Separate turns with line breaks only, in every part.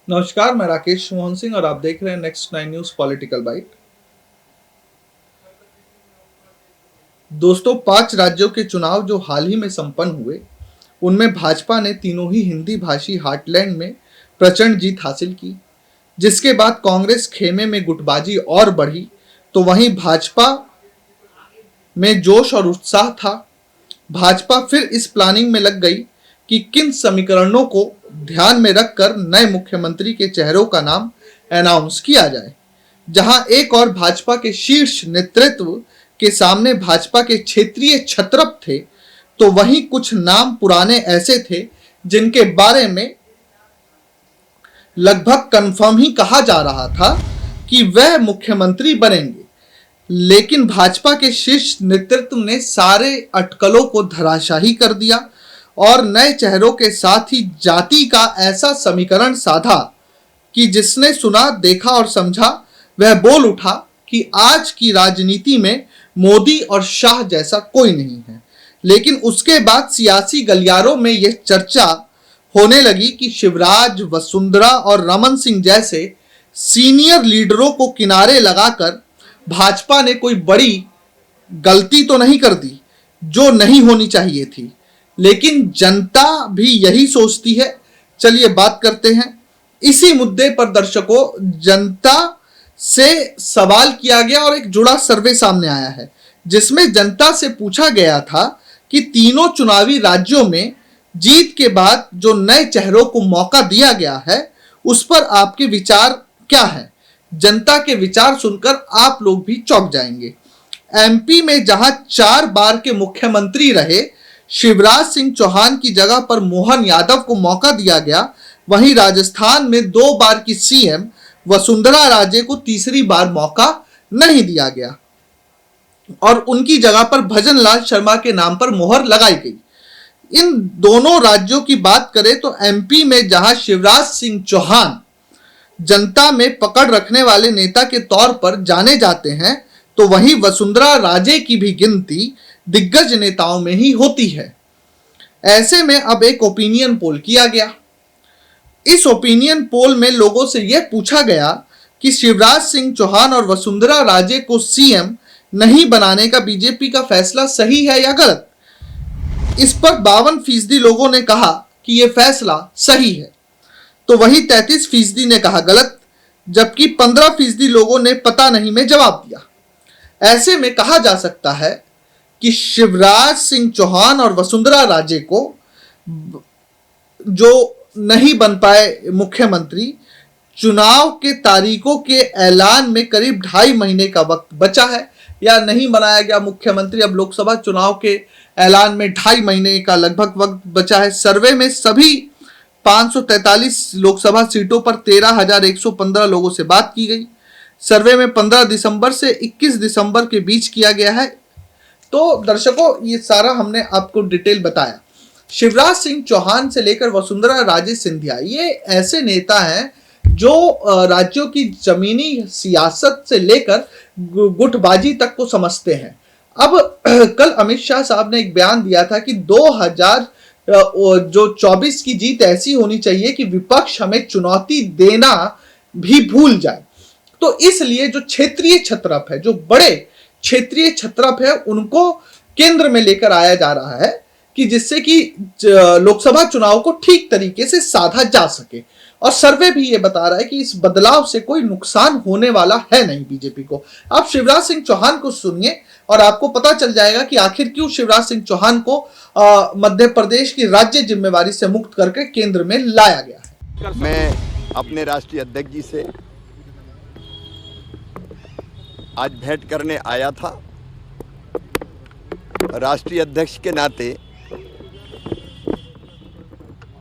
नमस्कार, मैं राकेश मोहन सिंह और आप देख रहे हैं नेक्स्ट 9 न्यूज पॉलिटिकल बाइट। दोस्तों, 5 राज्यों के चुनाव जो हाल ही में संपन्न हुए, उनमें भाजपा ने तीनों ही हिंदी भाषी हार्टलैंड में प्रचंड जीत हासिल की। जिसके बाद कांग्रेस खेमे में गुटबाजी और बढ़ी, तो वहीं भाजपा में जोश और उत्साह था। भाजपा फिर इस प्लानिंग में लग गई कि किन समीकरणों को ध्यान में रखकर नए मुख्यमंत्री के चेहरों का नाम अनाउंस किया जाए। जहां एक और भाजपा के शीर्ष नेतृत्व के सामने भाजपा के क्षेत्रीय छत्रप थे, तो वहीं कुछ नाम पुराने ऐसे थे जिनके बारे में लगभग कंफर्म ही कहा जा रहा था कि वह मुख्यमंत्री बनेंगे। लेकिन भाजपा के शीर्ष नेतृत्व ने सारे अटकलों को धराशाही कर दिया और नए चेहरों के साथ ही जाति का ऐसा समीकरण साधा कि जिसने सुना, देखा और समझा वह बोल उठा कि आज की राजनीति में मोदी और शाह जैसा कोई नहीं है। लेकिन उसके बाद सियासी गलियारों में यह चर्चा होने लगी कि शिवराज, वसुंधरा और रमन सिंह जैसे सीनियर लीडरों को किनारे लगाकर भाजपा ने कोई बड़ी गलती तो नहीं कर दी जो नहीं होनी चाहिए थी। लेकिन जनता भी यही सोचती है। चलिए बात करते हैं इसी मुद्दे पर। दर्शकों, जनता से सवाल किया गया और एक जुड़ा सर्वे सामने आया है, जिसमें जनता से पूछा गया था कि तीनों चुनावी राज्यों में जीत के बाद जो नए चेहरों को मौका दिया गया है, उस पर आपके विचार क्या है। जनता के विचार सुनकर आप लोग भी चौंक जाएंगे। एमपी में जहां 4 बार के मुख्यमंत्री रहे शिवराज सिंह चौहान की जगह पर मोहन यादव को मौका दिया गया, वहीं राजस्थान में 2 बार की सीएम वसुंधरा राजे को तीसरी बार मौका नहीं दिया गया और उनकी जगह पर भजन लाल शर्मा के नाम पर मोहर लगाई गई। इन दोनों राज्यों की बात करें तो एमपी में जहां शिवराज सिंह चौहान जनता में पकड़ रखने वाले नेता के तौर पर जाने जाते हैं, तो वहीं वसुंधरा राजे की भी गिनती दिग्गज नेताओं में ही होती है। ऐसे में अब एक ओपिनियन पोल किया गया। इस ओपिनियन पोल में लोगों से यह पूछा गया कि शिवराज सिंह चौहान और वसुंधरा राजे को सीएम नहीं बनाने का बीजेपी का फैसला सही है या गलत। इस पर 52% लोगों ने कहा कि यह फैसला सही है, तो वहीं 33% ने कहा गलत, जबकि 15% लोगों ने पता नहीं में जवाब दिया। ऐसे में कहा जा सकता है कि शिवराज सिंह चौहान और वसुंधरा राजे को जो नहीं बन पाए मुख्यमंत्री, चुनाव के तारीखों के ऐलान में करीब 2.5 महीने का वक्त बचा है या नहीं बनाया गया मुख्यमंत्री। अब लोकसभा चुनाव के ऐलान में 2.5 महीने का लगभग वक्त बचा है। सर्वे में सभी 543 लोकसभा सीटों पर 13,115 लोगों से बात की गई। सर्वे में 15 दिसंबर से 21 दिसंबर के बीच किया गया है। तो दर्शकों, ये सारा हमने आपको डिटेल बताया। शिवराज सिंह चौहान से लेकर वसुंधरा राजे सिंधिया, ये ऐसे नेता हैं जो राज्यों की जमीनी सियासत से लेकर गुटबाजी तक को समझते हैं। अब कल अमित शाह साहब ने एक बयान दिया था कि 2024 की जीत ऐसी होनी चाहिए कि विपक्ष हमें चुनौती देना भी भूल जाए। तो इसलिए जो क्षेत्रीय छत्रप है, जो बड़े क्षेत्रीय छत्रप है, उनको केंद्र में लेकर आया जा रहा है कि जिससे कि लोकसभा चुनाव को ठीक तरीके से साधा जा सके। और सर्वे भी ये बता रहा है कि इस बदलाव से कोई नुकसान होने वाला है नहीं बीजेपी को। आप शिवराज सिंह चौहान को सुनिए और आपको पता चल जाएगा कि आखिर क्यों शिवराज सिंह चौहान को मध्य प्रदेश की राज्य जिम्मेवारी से मुक्त करके केंद्र में लाया गया है।
मैं अपने राष्ट्रीय अध्यक्ष जी से आज भेंट करने आया था। राष्ट्रीय अध्यक्ष के नाते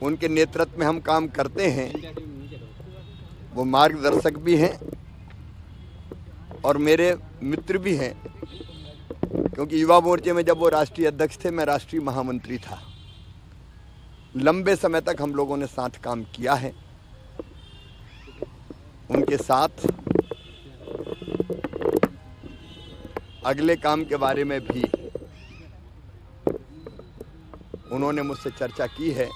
उनके नेतृत्व में हम काम करते हैं। वो मार्गदर्शक भी हैं और मेरे मित्र भी हैं, क्योंकि युवा मोर्चे में जब वो राष्ट्रीय अध्यक्ष थे, मैं राष्ट्रीय महामंत्री था। लंबे समय तक हम लोगों ने साथ काम किया है। उनके साथ अगले काम के बारे में भी उन्होंने मुझसे चर्चा की है।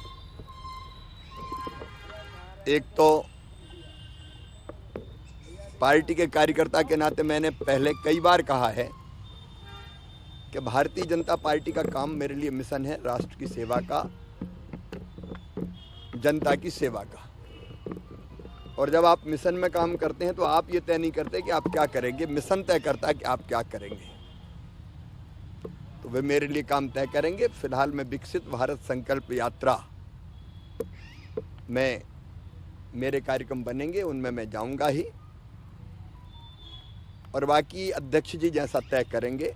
एक तो पार्टी के कार्यकर्ता के नाते मैंने पहले कई बार कहा है कि भारतीय जनता पार्टी का काम मेरे लिए मिशन है राष्ट्र की सेवा का, जनता की सेवा का। और जब आप मिशन में काम करते हैं तो आप ये तय नहीं करते कि आप क्या करेंगे, मिशन तय करता है कि आप क्या करेंगे। तो वे मेरे लिए काम तय करेंगे। फिलहाल मैं विकसित भारत संकल्प यात्रा में मेरे कार्यक्रम बनेंगे, उनमें मैं जाऊंगा ही, और बाकी अध्यक्ष जी जैसा तय करेंगे,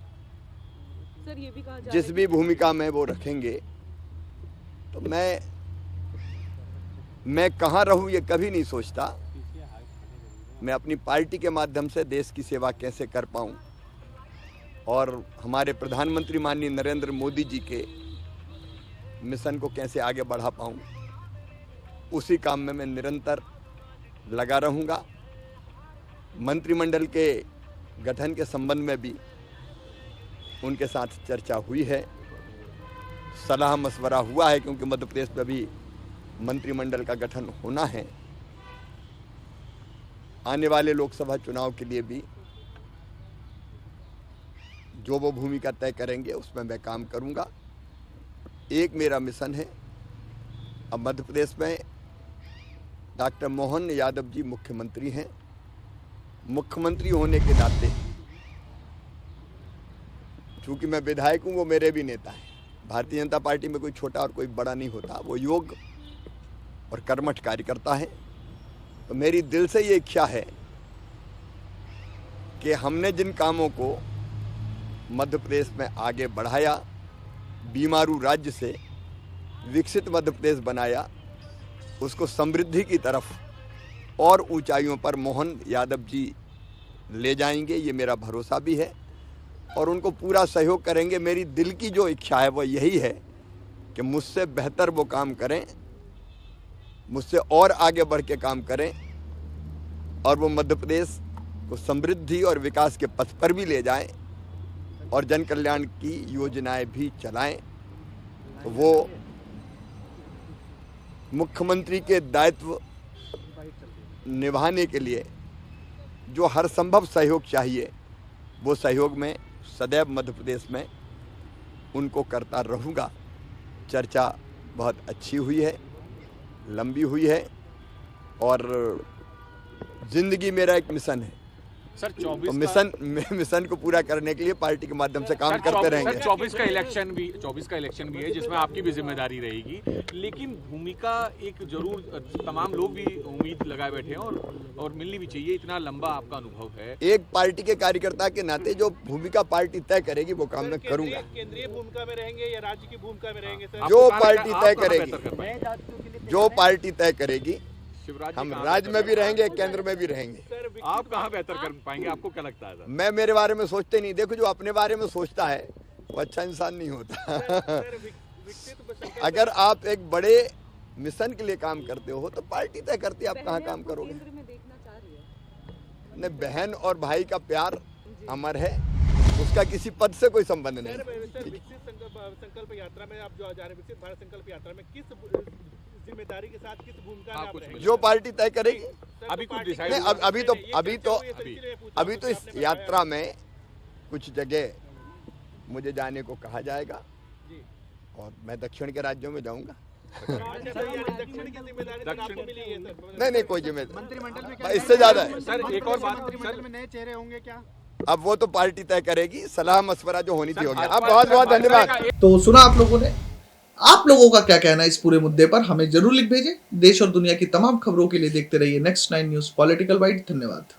सर ये भी कहा जा
जिस भी भूमिका में वो रखेंगे। तो मैं कहाँ रहूं ये कभी नहीं सोचता। मैं अपनी पार्टी के माध्यम से देश की सेवा कैसे कर पाऊं और हमारे प्रधानमंत्री माननीय नरेंद्र मोदी जी के मिशन को कैसे आगे बढ़ा पाऊं, उसी काम में मैं निरंतर लगा रहूंगा। मंत्रिमंडल के गठन के संबंध में भी उनके साथ चर्चा हुई है, सलाह मशवरा हुआ है, क्योंकि मध्य प्रदेश में भी मंत्रिमंडल का गठन होना है। आने वाले लोकसभा चुनाव के लिए भी जो वो भूमिका तय करेंगे उसमें मैं काम करूंगा। एक मेरा मिशन है, अब मध्य प्रदेश में डॉक्टर मोहन यादव जी मुख्यमंत्री हैं। मुख्यमंत्री होने के नाते चूंकि मैं विधायक हूं, वो मेरे भी नेता हैं। भारतीय जनता पार्टी में कोई छोटा और कोई बड़ा नहीं होता, वो योग्य और कर्मठ कार्यकर्ता है। तो मेरी दिल से ये इच्छा है कि हमने जिन कामों को मध्य प्रदेश में आगे बढ़ाया, बीमारू राज्य से विकसित मध्य प्रदेश बनाया, उसको समृद्धि की तरफ और ऊंचाइयों पर मोहन यादव जी ले जाएंगे, ये मेरा भरोसा भी है, और उनको पूरा सहयोग करेंगे। मेरी दिल की जो इच्छा है वो यही है कि मुझसे बेहतर वो काम करें, मुझसे और आगे बढ़ के काम करें, और वो मध्य प्रदेश को समृद्धि और विकास के पथ पर भी ले जाएं और जन कल्याण की योजनाएं भी चलाएं। तो वो मुख्यमंत्री के दायित्व निभाने के लिए जो हर संभव सहयोग चाहिए, वो सहयोग में सदैव मध्य प्रदेश में उनको करता रहूँगा। चर्चा बहुत अच्छी हुई है, लंबी हुई है, और जिंदगी मेरा एक मिशन है
सर।
तो
24
मिशन को पूरा करने के लिए पार्टी के माध्यम से काम करते रहेंगे।
सर 24 का इलेक्शन भी है जिसमें आपकी भी जिम्मेदारी रहेगी, लेकिन भूमिका एक जरूर तमाम लोग भी उम्मीद लगाए बैठे हैं और मिलनी भी चाहिए, इतना लंबा आपका अनुभव है।
एक पार्टी के कार्यकर्ता के नाते जो भूमिका पार्टी तय करेगी वो काम मैं करूंगा।
केंद्रीय भूमिका में रहेंगे या राज्य की भूमिका में रहेंगे सर?
जो
आपको
पार्टी
आप
तय
कहाँ
करेगी,
बेहतर कर पाएंगे?
जो पार्टी तय करेगी,
शिवराज जी
हम
कहाँ
राज्य में
बेहतर
भी रहेंगे, केंद्र में भी रहेंगे।
सर,
आप कहाँ बेहतर कर पाएंगे, आपको क्या लगता है सर?
मैं मेरे बारे में सोचते नहीं। देखो, जो अपने बारे में सोचता है वो अच्छा इंसान नहीं होता।
विकसित
अगर आप एक बड़े मिशन के लिए काम करते हो तो पार्टी तय करती है आप कहाँ काम करोगे।
केंद्र में देखना चाह रही है।
ने बहन और भाई का प्यार अमर है, उसका किसी पद से कोई संबंध नहीं।
सर, विकसित संकल्प यात्रा में आप जो जा रहे हैं, विकसित भारत संकल्प यात्रा में किस जिम्मेदारी के साथ, किस भूमिका में आप रहेंगे?
जो पार्टी तय करेगी।
अभी कुछ डिसाइड
नहीं, अभी तो इस यात्रा में कुछ जगह मुझे जाने को कहा जाएगा और मैं दक्षिण के राज्यों में जाऊंगा।
दक्षिण की जिम्मेदारी तो आपको मिली है सर।
नहीं, कोई जिम्मेदारी
मंत्रिमंडल में
इससे ज्यादा है।
सर एक और बात,
मंत्रिमंडल में नए चेहरे होंगे क्या?
अब वो तो पार्टी तय करेगी, सलाह मशवरा जो होनी थी हो गया। अब बहुत बहुत धन्यवाद।
तो सुना आप लोगों ने, आप लोगों का क्या कहना है इस पूरे मुद्दे पर, हमें जरूर लिख भेजें। देश और दुनिया की तमाम खबरों के लिए देखते रहिए नेक्स्ट 9 न्यूज पॉलिटिकल बाइट। धन्यवाद।